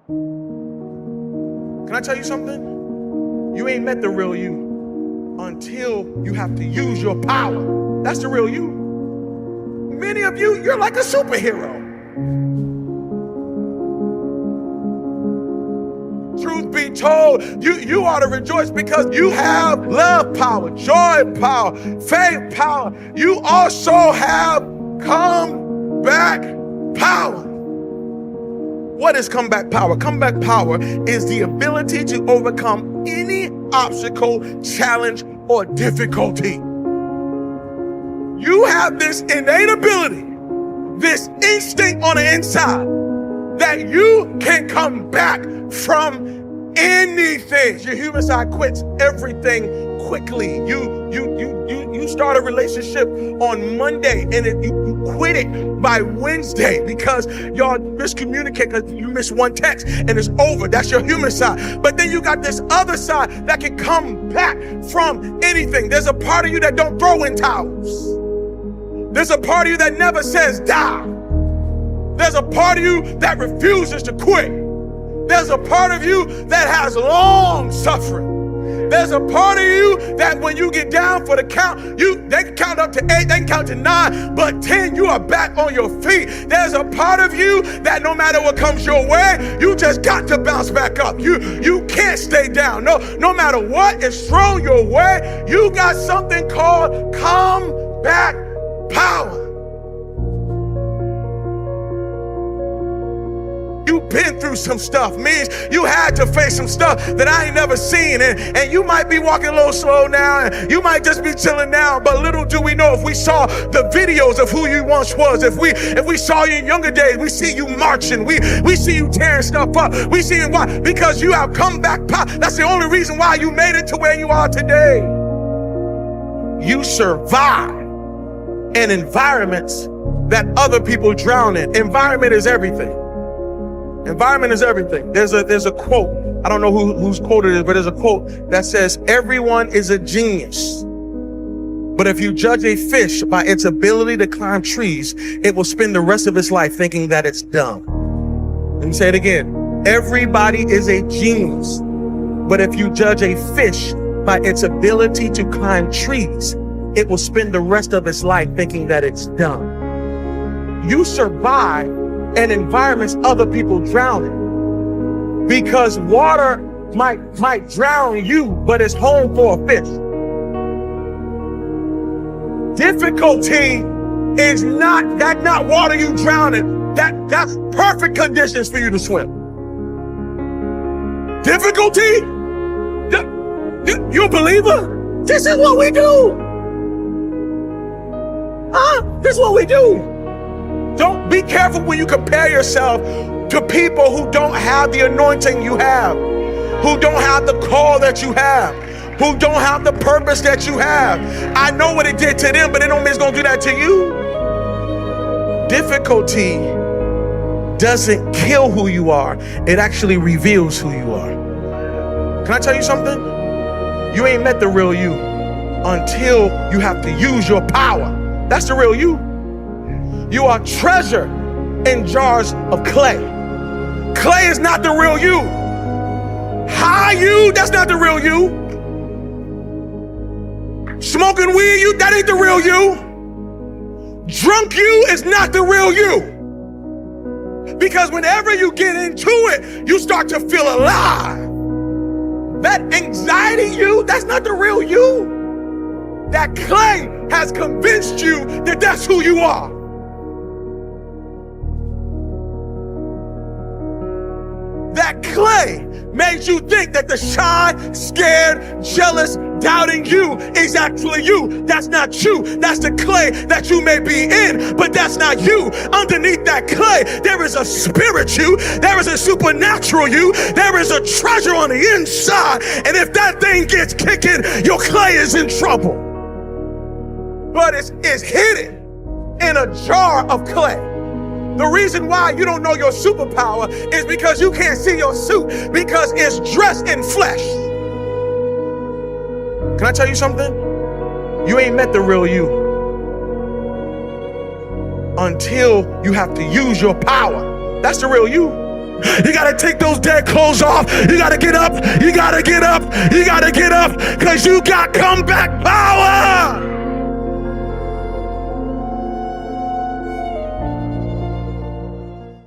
Can I tell you something? You ain't met the real you until you have to use your power. That's the real you. Many of you, you're like a superhero. Truth be told, you ought to rejoice because you have love power, joy power, faith power. You also have comeback power. What is comeback power? Comeback power is the ability to overcome any obstacle, challenge, or difficulty. You have this innate ability, this instinct on the inside, that you can come back from anything. Your human side quits everything quickly. You start a relationship on Monday and you quit it by Wednesday because y'all miscommunicate because you miss one text and it's over. That's your human side. But then you got this other side that can come back from anything. There's a part of you that don't throw in towels. There's a part of you that never says die. There's a part of you that refuses to quit. There's a part of you that has long suffering. There's a part of you that when you get down for the count, they can count up to 8, they can count to 9, but 10, you are back on your feet. There's a part of you that no matter what comes your way, you just got to bounce back up. You can't stay down. No matter what is thrown your way, you got something called comeback power. You've been through some stuff, means you had to face some stuff that I ain't never seen, and you might be walking a little slow now, and you might just be chilling now, but little do we know, if we saw the videos of who you once was, if we saw you in younger days, we see you marching, we see you tearing stuff up, we see it. Why? Because you have come back power. That's the only reason why you made it to where you are today. You survive in environments that other people drown in. Environment is everything. Environment is everything. There's a quote. I don't know whose quote it is, but there's a quote that says, "Everyone is a genius. But if you judge a fish by its ability to climb trees, it will spend the rest of its life thinking that it's dumb." Let me say it again. Everybody is a genius. But if you judge a fish by its ability to climb trees, it will spend the rest of its life thinking that it's dumb. You survive in environments other people drown in, because water might drown you, but it's home for a fish. Difficulty is not water you drown in. That's perfect conditions for you to swim. Difficulty? You a believer? This is what we do. This is what we do. Don't be careful when you compare yourself to people who don't have the anointing you have, who don't have the call that you have, who don't have the purpose that you have. I know what it did to them, but it don't mean it's gonna do that to you. Difficulty doesn't kill who you are. It actually reveals who you are. Can I tell you something? You ain't met the real you until you have to use your power. That's the real you. You are treasure in jars of clay. Clay is not the real you. High you, that's not the real you. Smoking weed you, that ain't the real you. Drunk you is not the real you. Because whenever you get into it, you start to feel alive. That anxiety you, that's not the real you. That clay has convinced you that that's who you are. That clay made you think that the shy, scared, jealous, doubting you is actually you. That's not you. That's the clay that you may be in, but that's not you. Underneath that clay, there is a spirit you. There is a supernatural you. There is a treasure on the inside. And if that thing gets kicking, your clay is in trouble. But it's hidden in a jar of clay. The reason why you don't know your superpower is because you can't see your suit, because it's dressed in flesh. Can I tell you something? You ain't met the real you until you have to use your power. That's the real you. You got to take those dead clothes off. You got to get up. You got to get up. You got to get up because you got comeback power.